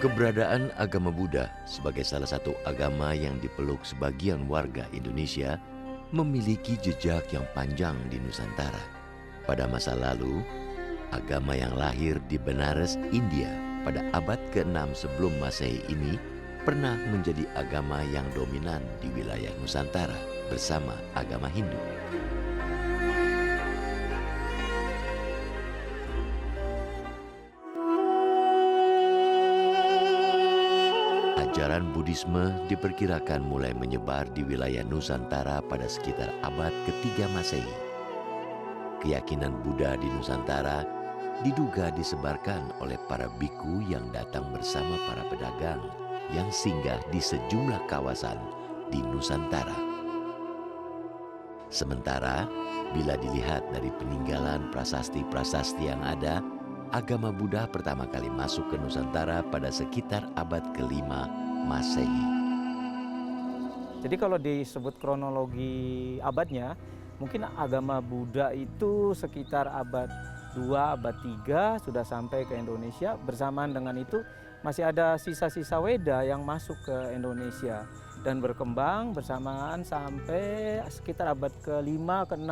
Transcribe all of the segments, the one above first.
Keberadaan agama Buddha sebagai salah satu agama yang dipeluk sebagian warga Indonesia memiliki jejak yang panjang di Nusantara. Pada masa lalu, agama yang lahir di Benares, India pada abad ke-6 sebelum Masehi ini pernah menjadi agama yang dominan di wilayah Nusantara bersama agama Hindu. Ajaran Buddhisme diperkirakan mulai menyebar di wilayah Nusantara pada sekitar abad ketiga Masehi. Keyakinan Buddha di Nusantara diduga disebarkan oleh para biku yang datang bersama para pedagang yang singgah di sejumlah kawasan di Nusantara. Sementara, bila dilihat dari peninggalan prasasti-prasasti yang ada, agama Buddha pertama kali masuk ke Nusantara pada sekitar abad ke-5 Masehi. Jadi kalau disebut kronologi abadnya, mungkin agama Buddha itu sekitar abad 2, abad 3 sudah sampai ke Indonesia. Bersamaan dengan itu masih ada sisa-sisa Weda yang masuk ke Indonesia dan berkembang bersamaan sampai sekitar abad ke-5, ke-6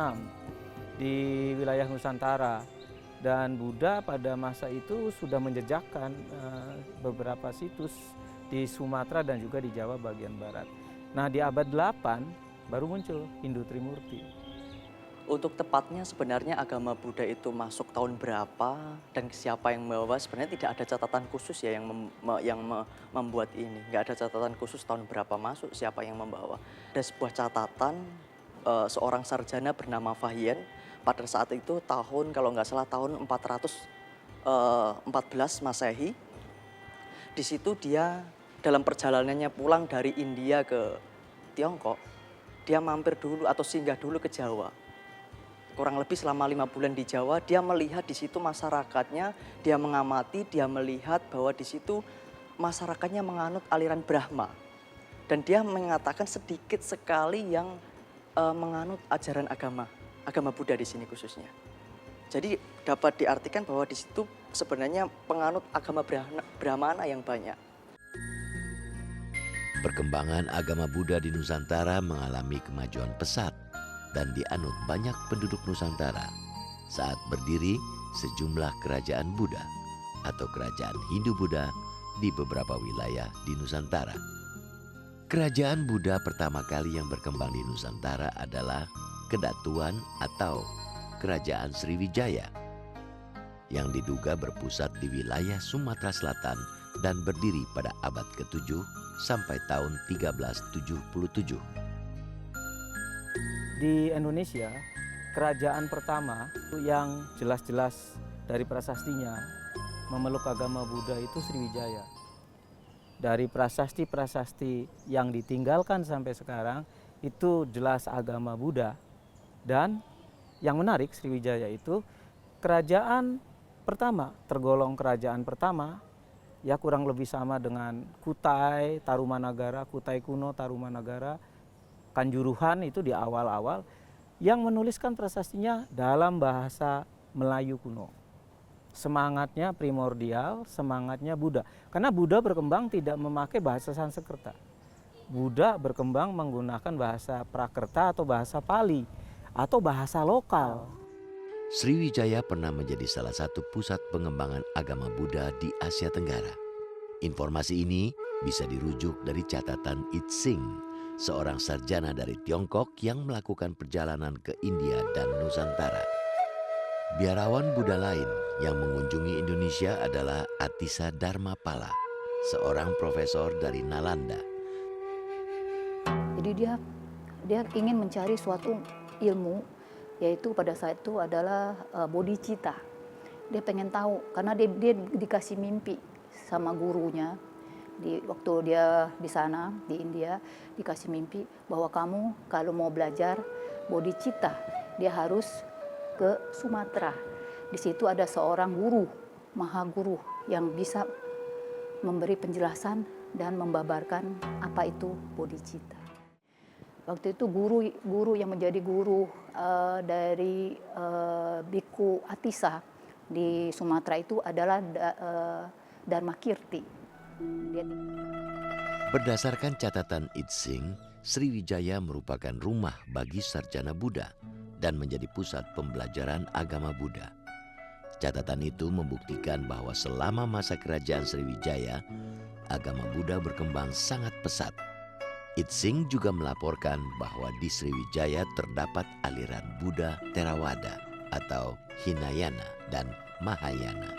di wilayah Nusantara. Dan Buddha pada masa itu sudah menjejakkan beberapa situs di Sumatera dan juga di Jawa bagian barat. Nah, di abad 8 baru muncul Hindu Trimurti. Untuk tepatnya sebenarnya agama Buddha itu masuk tahun berapa dan siapa yang membawa, sebenarnya tidak ada catatan khusus ya yang membuat ini. Nggak ada catatan khusus tahun berapa masuk, siapa yang membawa. Ada sebuah catatan seorang sarjana bernama Fahien pada saat itu tahun, kalau nggak salah tahun 414 Masehi. Di situ dia dalam perjalanannya pulang dari India ke Tiongkok, dia mampir dulu atau singgah dulu ke Jawa. Kurang lebih selama 5 bulan di Jawa, dia melihat di situ masyarakatnya, dia mengamati, dia melihat bahwa di situ masyarakatnya menganut aliran Brahma. Dan dia mengatakan sedikit sekali yang menganut ajaran agama Buddha di sini khususnya. Jadi dapat diartikan bahwa di situ sebenarnya penganut agama Brahmana yang banyak. Perkembangan agama Buddha di Nusantara mengalami kemajuan pesat dan dianut banyak penduduk Nusantara saat berdiri sejumlah kerajaan Buddha atau kerajaan Hindu-Buddha di beberapa wilayah di Nusantara. Kerajaan Buddha pertama kali yang berkembang di Nusantara adalah Kedatuan atau Kerajaan Sriwijaya yang diduga berpusat di wilayah Sumatera Selatan dan berdiri pada abad ke-7 sampai tahun 1377. Di Indonesia, kerajaan pertama yang jelas-jelas dari prasastinya memeluk agama Buddha itu Sriwijaya. Dari prasasti-prasasti yang ditinggalkan sampai sekarang itu jelas agama Buddha. Dan yang menarik, Sriwijaya itu kerajaan pertama, tergolong kerajaan pertama, ya kurang lebih sama dengan Kutai, Tarumanagara, Kutai kuno, Tarumanagara, Kanjuruhan itu di awal-awal, yang menuliskan prasastinya dalam bahasa Melayu kuno. Semangatnya primordial, semangatnya Buddha. Karena Buddha berkembang tidak memakai bahasa Sanskerta. Buddha berkembang menggunakan bahasa Prakerta atau bahasa Pali atau bahasa lokal. Sriwijaya pernah menjadi salah satu pusat pengembangan agama Buddha di Asia Tenggara. Informasi ini bisa dirujuk dari catatan I Ching, seorang sarjana dari Tiongkok yang melakukan perjalanan ke India dan Nusantara. Biarawan Buddha lain yang mengunjungi Indonesia adalah Atisa Dharmapala, seorang profesor dari Nalanda. Jadi dia ingin mencari suatu ilmu, yaitu pada saat itu adalah bodhicitta. Dia pengen tahu karena dia dikasih mimpi sama gurunya waktu dia di sana di India, dikasih mimpi bahwa kamu kalau mau belajar bodhicitta dia harus ke Sumatera. Di situ ada seorang guru, maha guru yang bisa memberi penjelasan dan membabarkan apa itu bodhicitta. Waktu itu guru yang menjadi guru dari Biku Atisa di Sumatera itu adalah Dharmakirti. Dia Berdasarkan catatan Itsing, Sriwijaya merupakan rumah bagi sarjana Buddha dan menjadi pusat pembelajaran agama Buddha. Catatan itu membuktikan bahwa selama masa kerajaan Sriwijaya, agama Buddha berkembang sangat pesat. Itsing juga melaporkan bahwa di Sriwijaya terdapat aliran Buddha Theravada atau Hinayana dan Mahayana.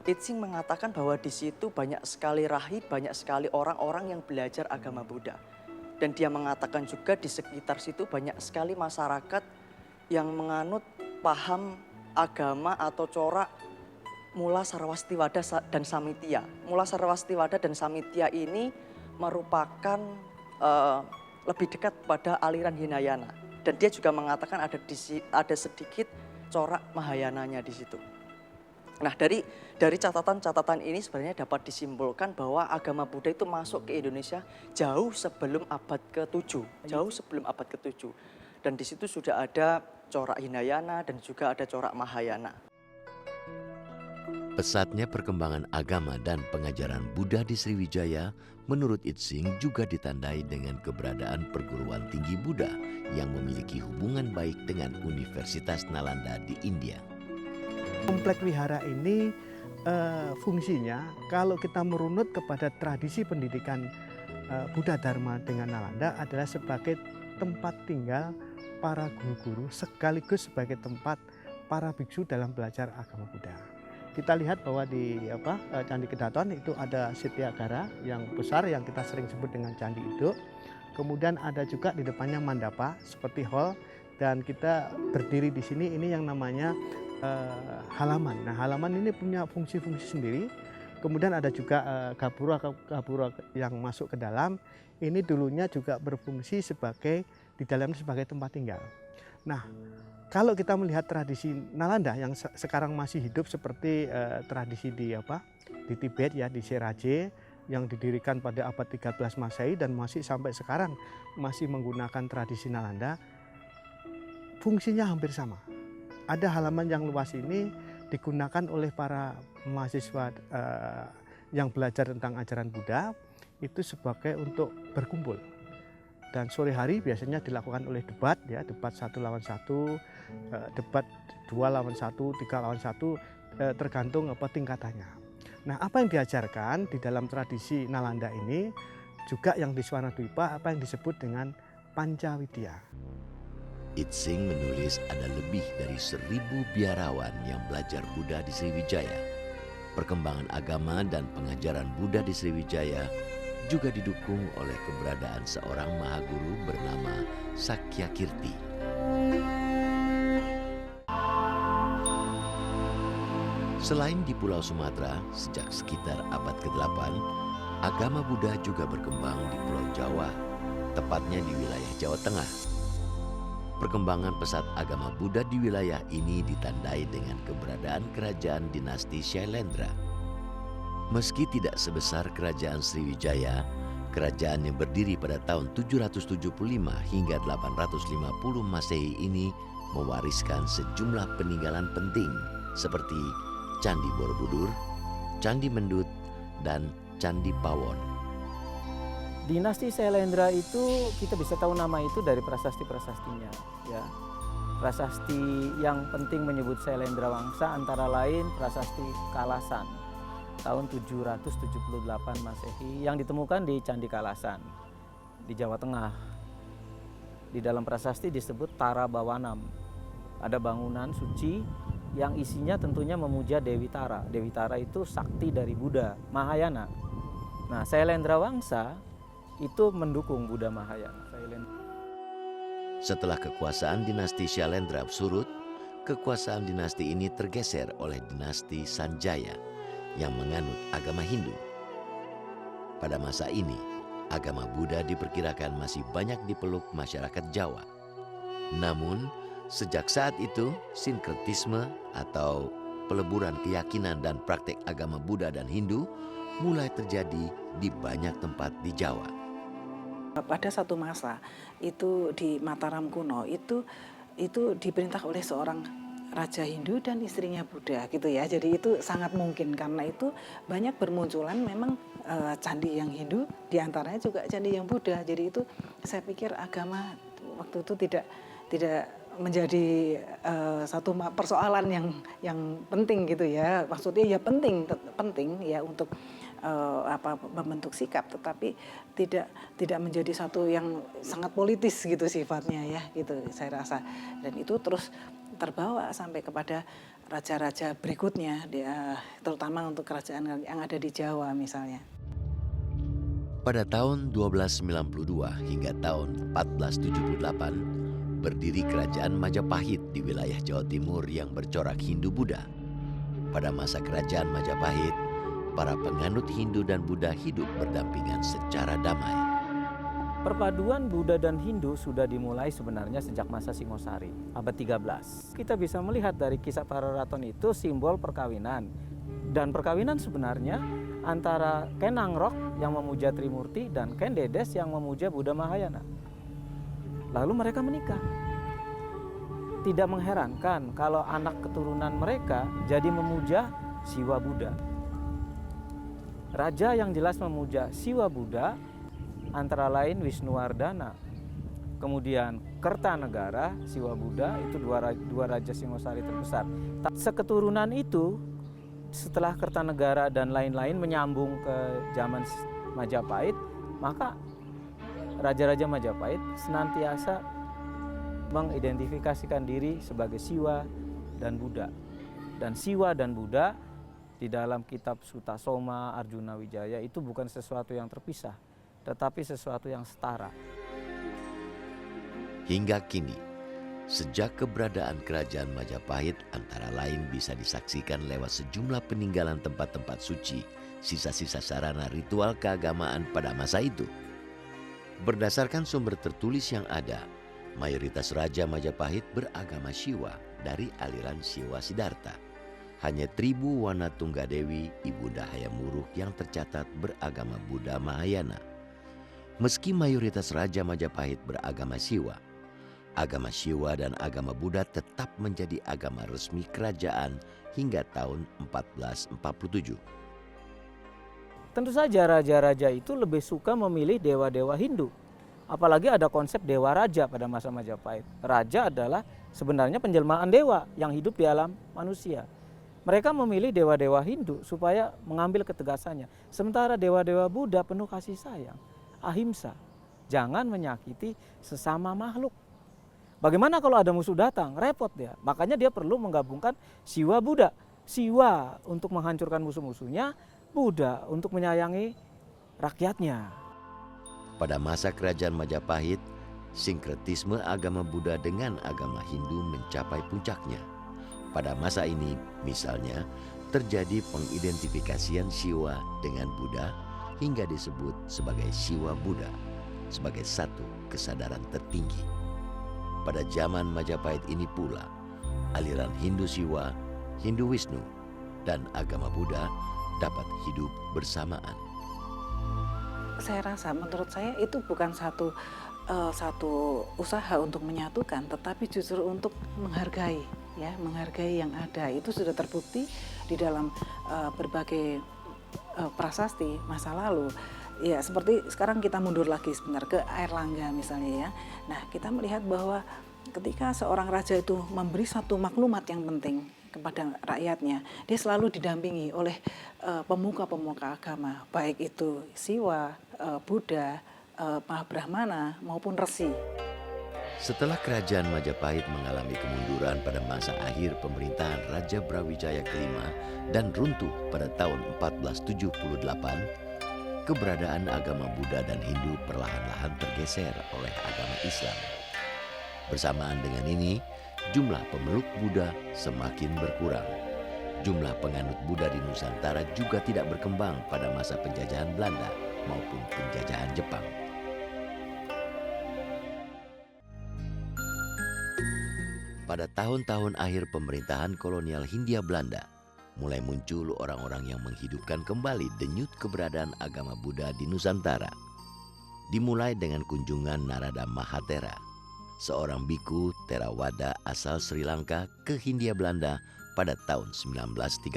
Itsing mengatakan bahwa di situ banyak sekali rahib, banyak sekali orang-orang yang belajar agama Buddha. Dan dia mengatakan juga di sekitar situ banyak sekali masyarakat yang menganut paham agama atau corak Mula Sarwastiwada dan Samitya. Mula Sarwastiwada dan Samitya ini merupakan lebih dekat pada aliran Hinayana. Dan dia juga mengatakan ada sedikit corak Mahayananya di situ. Nah, dari catatan-catatan ini sebenarnya dapat disimpulkan bahwa agama Buddha itu masuk ke Indonesia jauh sebelum abad ke-7. Jauh sebelum abad ke-7. Dan di situ sudah ada corak Hinayana dan juga ada corak Mahayana. Pesatnya perkembangan agama dan pengajaran Buddha di Sriwijaya menurut Itsing juga ditandai dengan keberadaan perguruan tinggi Buddha yang memiliki hubungan baik dengan Universitas Nalanda di India. Komplek wihara ini fungsinya kalau kita merunut kepada tradisi pendidikan Buddha Dharma dengan Nalanda adalah sebagai tempat tinggal para guru-guru sekaligus sebagai tempat para biksu dalam belajar agama Buddha. Kita lihat bahwa di Candi Kedaton itu ada Sityagara yang besar yang kita sering sebut dengan Candi Induk. Kemudian ada juga di depannya mandapa seperti hall, dan kita berdiri di sini ini yang namanya halaman. Nah, halaman ini punya fungsi-fungsi sendiri. Kemudian ada juga gapura yang masuk ke dalam. Ini dulunya juga berfungsi sebagai di dalamnya sebagai tempat tinggal. Nah, kalau kita melihat tradisi Nalanda yang sekarang masih hidup seperti tradisi di Tibet ya, di Seraje yang didirikan pada abad 13 Masehi dan masih sampai sekarang masih menggunakan tradisi Nalanda, fungsinya hampir sama. Ada halaman yang luas ini digunakan oleh para mahasiswa yang belajar tentang ajaran Buddha itu sebagai untuk berkumpul. Dan sore hari biasanya dilakukan oleh debat ya, debat 1 lawan 1, debat 2 lawan 1, 3 lawan 1, tergantung tingkatannya. Nah, apa yang diajarkan di dalam tradisi Nalanda ini juga yang di Swanadwipa apa yang disebut dengan Pancawidya. Itsing menulis ada lebih dari 1000 biarawan yang belajar Buddha di Sriwijaya. Perkembangan agama dan pengajaran Buddha di Sriwijaya juga didukung oleh keberadaan seorang mahaguru bernama Sakyakirti. Selain di Pulau Sumatera, sejak sekitar abad ke-8, agama Buddha juga berkembang di Pulau Jawa, tepatnya di wilayah Jawa Tengah. Perkembangan pesat agama Buddha di wilayah ini ditandai dengan keberadaan kerajaan dinasti Shailendra. Meski tidak sebesar kerajaan Sriwijaya, kerajaan yang berdiri pada tahun 775 hingga 850 Masehi ini mewariskan sejumlah peninggalan penting seperti Candi Borobudur, Candi Mendut, dan Candi Pawon. Dinasti Shailendra itu kita bisa tahu nama itu dari prasasti-prasastinya. Ya. Prasasti yang penting menyebut Shailendra Wangsa antara lain prasasti Kalasan tahun 778 Masehi yang ditemukan di Candi Kalasan di Jawa Tengah. Di dalam prasasti disebut Tara Bawanam. Ada bangunan suci yang isinya tentunya memuja Dewi Tara. Dewi Tara itu sakti dari Buddha Mahayana. Nah, Shailendra Wangsa itu mendukung Buddha Mahayana. Setelah kekuasaan dinasti Shailendra surut, kekuasaan dinasti ini tergeser oleh dinasti Sanjaya yang menganut agama Hindu. Pada masa ini, agama Buddha diperkirakan masih banyak dipeluk masyarakat Jawa. Namun, sejak saat itu, sinkretisme atau peleburan keyakinan dan praktek agama Buddha dan Hindu mulai terjadi di banyak tempat di Jawa. Pada satu masa itu di Mataram kuno itu diperintah oleh seorang raja Hindu dan istrinya Buddha gitu ya. Jadi itu sangat mungkin, karena itu banyak bermunculan memang candi yang Hindu, diantaranya juga candi yang Buddha. Jadi itu saya pikir agama waktu itu tidak menjadi satu persoalan yang penting gitu ya. Maksudnya ya penting ya untuk membentuk sikap, tetapi tidak menjadi satu yang sangat politis gitu sifatnya ya gitu saya rasa. Dan itu terus terbawa sampai kepada raja-raja berikutnya, terutama untuk kerajaan yang ada di Jawa misalnya. Pada tahun 1292 hingga tahun 1478, berdiri kerajaan Majapahit di wilayah Jawa Timur yang bercorak Hindu-Buddha. Pada masa kerajaan Majapahit, para penganut Hindu dan Buddha hidup berdampingan secara damai. Perpaduan Buddha dan Hindu sudah dimulai sebenarnya sejak masa Singosari, abad 13. Kita bisa melihat dari kisah para raton itu simbol perkawinan. Dan perkawinan sebenarnya antara Ken Angrok yang memuja Trimurti dan Ken Dedes yang memuja Buddha Mahayana. Lalu mereka menikah. Tidak mengherankan kalau anak keturunan mereka jadi memuja Siwa Buddha. Raja yang jelas memuja Siwa Buddha antara lain Wisnuwardana, kemudian Kertanegara, Siwa Buddha, itu dua raja Singosari terbesar. Seketurunan itu setelah Kertanegara dan lain-lain menyambung ke zaman Majapahit, maka raja-raja Majapahit senantiasa mengidentifikasikan diri sebagai Siwa dan Buddha. Dan Siwa dan Buddha di dalam kitab Sutasoma, Arjuna Wijaya itu bukan sesuatu yang terpisah, tetapi sesuatu yang setara. Hingga kini, sejak keberadaan kerajaan Majapahit antara lain bisa disaksikan lewat sejumlah peninggalan tempat-tempat suci, sisa-sisa sarana ritual keagamaan pada masa itu. Berdasarkan sumber tertulis yang ada, mayoritas Raja Majapahit beragama Siwa dari aliran Siwa Siddhartha. Hanya Tribu Wana Tunggadewi, Ibunda Hayam Wuruk yang tercatat beragama Buddha Mahayana. Meski mayoritas Raja Majapahit beragama Siwa, agama Siwa dan agama Buddha tetap menjadi agama resmi kerajaan hingga tahun 1447. Tentu saja raja-raja itu lebih suka memilih dewa-dewa Hindu. Apalagi ada konsep dewa raja pada masa Majapahit. Raja adalah sebenarnya penjelmaan dewa yang hidup di alam manusia. Mereka memilih dewa-dewa Hindu supaya mengambil ketegasannya. Sementara dewa-dewa Buddha penuh kasih sayang, ahimsa, jangan menyakiti sesama makhluk. Bagaimana kalau ada musuh datang? Repot dia. Makanya dia perlu menggabungkan Siwa Buddha. Siwa untuk menghancurkan musuh-musuhnya, Buddha untuk menyayangi rakyatnya. Pada masa kerajaan Majapahit, sinkretisme agama Buddha dengan agama Hindu mencapai puncaknya. Pada masa ini, misalnya, terjadi pengidentifikasian Siwa dengan Buddha hingga disebut sebagai Siwa Buddha, sebagai satu kesadaran tertinggi. Pada zaman Majapahit ini pula, aliran Hindu Siwa, Hindu Wisnu, dan agama Buddha dapat hidup bersamaan. Saya rasa, menurut saya itu bukan satu usaha untuk menyatukan, tetapi justru untuk menghargai, ya, menghargai yang ada. Itu sudah terbukti di dalam berbagai prasasti masa lalu. Ya, seperti sekarang kita mundur lagi sebentar ke Airlangga misalnya ya. Nah, kita melihat bahwa ketika seorang raja itu memberi satu maklumat yang penting kepada rakyatnya, dia selalu didampingi oleh pemuka-pemuka agama, baik itu Siwa, Buddha, Mahabrahmana maupun Resi. Setelah kerajaan Majapahit mengalami kemunduran pada masa akhir pemerintahan Raja Brawijaya kelima dan runtuh pada tahun 1478, keberadaan agama Buddha dan Hindu perlahan-lahan tergeser oleh agama Islam. Bersamaan dengan ini, jumlah pemeluk Buddha semakin berkurang. Jumlah penganut Buddha di Nusantara juga tidak berkembang pada masa penjajahan Belanda maupun penjajahan Jepang. Pada tahun-tahun akhir pemerintahan kolonial Hindia Belanda, mulai muncul orang-orang yang menghidupkan kembali denyut keberadaan agama Buddha di Nusantara. Dimulai dengan kunjungan Narada Mahathera, seorang biku Theravada asal Sri Lanka ke Hindia Belanda pada tahun 1934.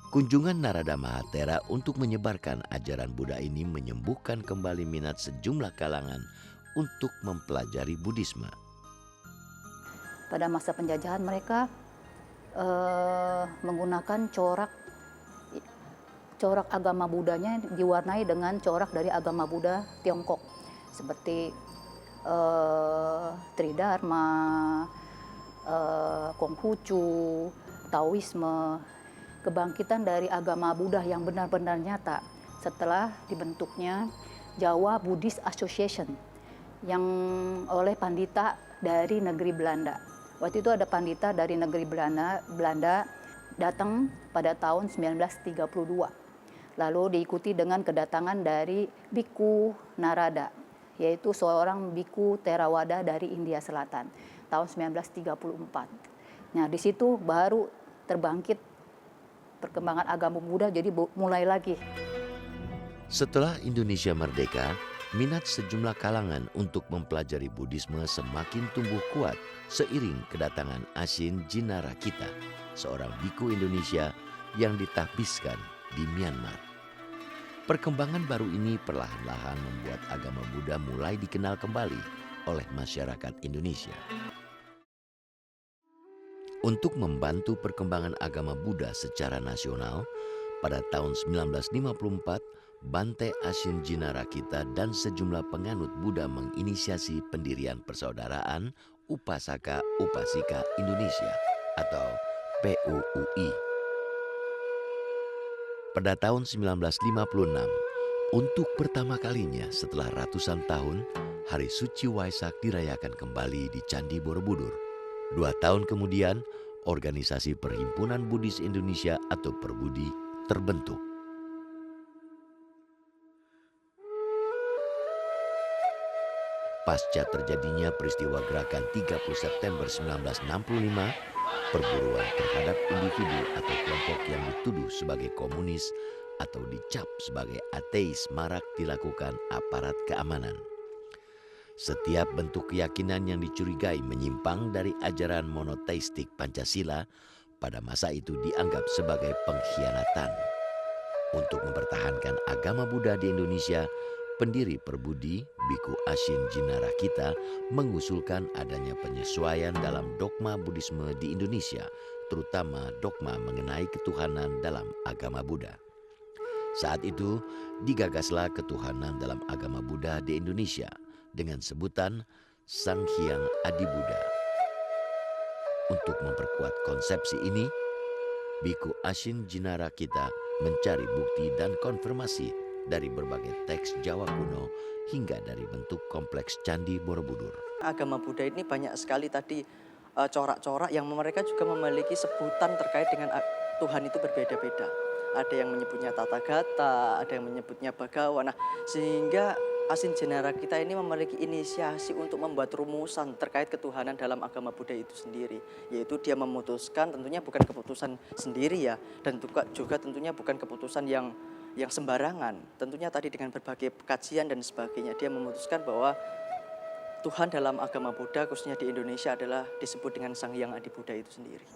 Kunjungan Narada Mahathera untuk menyebarkan ajaran Buddha ini menyembuhkan kembali minat sejumlah kalangan untuk mempelajari Buddhisme. Pada masa penjajahan mereka menggunakan corak agama Buddhanya diwarnai dengan corak dari agama Buddha Tiongkok seperti Tridharma, Konghucu, Taoisme, kebangkitan dari agama Buddha yang benar-benar nyata setelah dibentuknya Jawa Buddhist Association yang oleh pandita dari negeri Belanda. Waktu itu ada pandita dari negeri Belanda datang pada tahun 1932. Lalu diikuti dengan kedatangan dari Biku Narada, yaitu seorang biku Theravada dari India Selatan tahun 1934. Nah, di situ baru terbangkit perkembangan agama Buddha, jadi mulai lagi. Setelah Indonesia merdeka, minat sejumlah kalangan untuk mempelajari Buddhisme semakin tumbuh kuat seiring kedatangan Ashin Jinarakita, seorang biku Indonesia yang ditahbiskan di Myanmar. Perkembangan baru ini perlahan-lahan membuat agama Buddha mulai dikenal kembali oleh masyarakat Indonesia. Untuk membantu perkembangan agama Buddha secara nasional, pada tahun 1954, Bante Ashin Jinarakita dan sejumlah penganut Buddha menginisiasi pendirian Persaudaraan Upasaka Upasika Indonesia atau PUUI. Pada tahun 1956, untuk pertama kalinya setelah ratusan tahun, Hari Suci Waisak dirayakan kembali di Candi Borobudur. 2 tahun kemudian, Organisasi Perhimpunan Buddhis Indonesia atau Perbudi terbentuk. Pasca terjadinya peristiwa gerakan 30 September 1965, perburuan terhadap individu atau kelompok yang dituduh sebagai komunis atau dicap sebagai ateis marak dilakukan aparat keamanan. Setiap bentuk keyakinan yang dicurigai menyimpang dari ajaran monoteistik Pancasila pada masa itu dianggap sebagai pengkhianatan. Untuk mempertahankan agama Buddha di Indonesia, pendiri Perbudi, Biku Ashin Jinarakita, mengusulkan adanya penyesuaian dalam dogma Buddhisme di Indonesia, terutama dogma mengenai ketuhanan dalam agama Buddha. Saat itu, digagaslah ketuhanan dalam agama Buddha di Indonesia dengan sebutan Sang Hyang Adi Buddha. Untuk memperkuat konsepsi ini, Biku Ashin Jinarakita mencari bukti dan konfirmasi dari berbagai teks Jawa kuno hingga dari bentuk kompleks Candi Borobudur. Agama Buddha ini banyak sekali tadi corak-corak yang mereka juga memiliki sebutan terkait dengan Tuhan itu berbeda-beda. Ada yang menyebutnya Tathagata, ada yang menyebutnya Bhagawan. Nah, sehingga Ashin Jinarakita ini memiliki inisiasi untuk membuat rumusan terkait ketuhanan dalam agama Buddha itu sendiri. Yaitu dia memutuskan, tentunya bukan keputusan sendiri ya, dan juga tentunya bukan keputusan yang sembarangan. Tentunya tadi dengan berbagai kajian dan sebagainya, dia memutuskan bahwa Tuhan dalam agama Buddha, khususnya di Indonesia, adalah disebut dengan Sang Hyang Adi Buddha itu sendiri.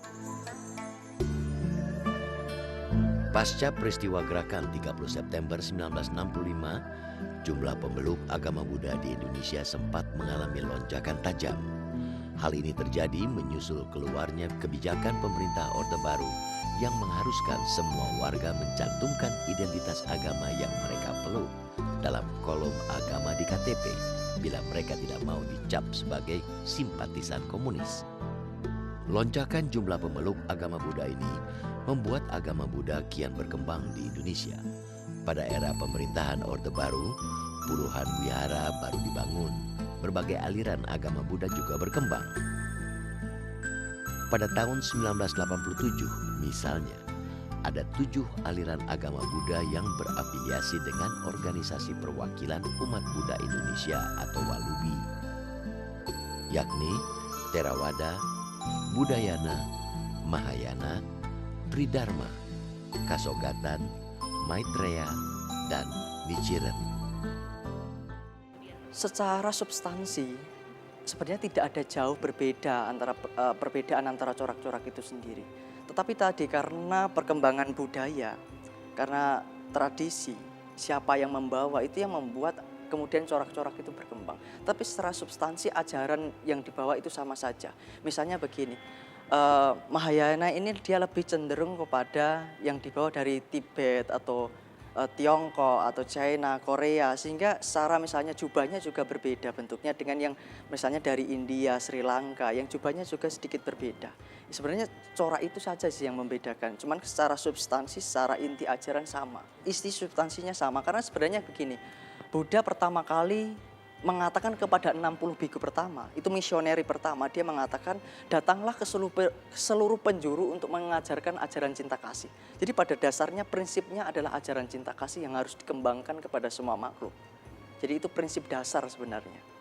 Pasca peristiwa gerakan 30 September 1965, jumlah pemeluk agama Buddha di Indonesia sempat mengalami lonjakan tajam. Hal ini terjadi menyusul keluarnya kebijakan pemerintah Orde Baru yang mengharuskan semua warga mencantumkan identitas agama yang mereka peluk dalam kolom agama di KTP bila mereka tidak mau dicap sebagai simpatisan komunis. Lonjakan jumlah pemeluk agama Buddha ini membuat agama Buddha kian berkembang di Indonesia. Pada era pemerintahan Orde Baru, puluhan wihara baru dibangun. Berbagai aliran agama Buddha juga berkembang. Pada tahun 1987, misalnya, ada 7 aliran agama Buddha yang berafiliasi dengan Organisasi Perwakilan Umat Buddha Indonesia atau WALUBI, yakni Theravada, Buddhayana, Mahayana, Tridharma, Kasogatan, Maitreya, dan Nichiren. Secara substansi, sebenarnya tidak ada jauh perbedaan antara corak-corak itu sendiri. Tetapi tadi karena perkembangan budaya, karena tradisi, siapa yang membawa itu yang membuat kemudian corak-corak itu berkembang. Tapi secara substansi ajaran yang dibawa itu sama saja. Misalnya begini, Mahayana ini dia lebih cenderung kepada yang dibawa dari Tibet atau Tiongkok atau China, Korea, sehingga secara misalnya jubahnya juga berbeda bentuknya dengan yang misalnya dari India, Sri Lanka, yang jubahnya juga sedikit berbeda. Sebenarnya corak itu saja sih yang membedakan, cuman secara substansi, secara inti ajaran sama, isi substansinya sama. Karena sebenarnya begini, Buddha pertama kali mengatakan kepada 60 biku pertama, itu misioneri pertama, dia mengatakan datanglah ke seluruh penjuru untuk mengajarkan ajaran cinta kasih. Jadi pada dasarnya prinsipnya adalah ajaran cinta kasih yang harus dikembangkan kepada semua makhluk. Jadi itu prinsip dasar sebenarnya.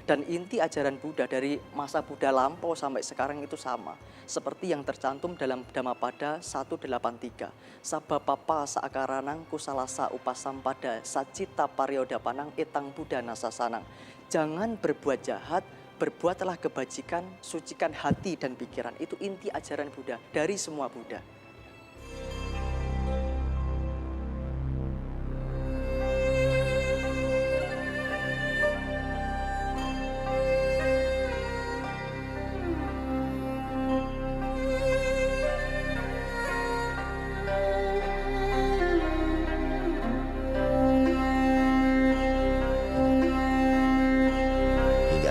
Dan inti ajaran Buddha dari masa Buddha lampau sampai sekarang itu sama. Seperti yang tercantum dalam Dhammapada 183. Sabapapa saakaranang kusalasa upasampada sacita paryodapanang etang Buddha nasasanang. Jangan berbuat jahat, berbuatlah kebajikan, sucikan hati dan pikiran. Itu inti ajaran Buddha dari semua Buddha.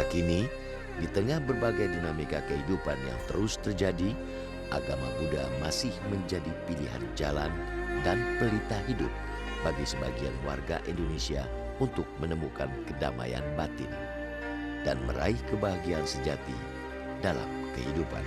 Kini, di tengah berbagai dinamika kehidupan yang terus terjadi, agama Buddha masih menjadi pilihan jalan dan pelita hidup bagi sebagian warga Indonesia untuk menemukan kedamaian batin dan meraih kebahagiaan sejati dalam kehidupan.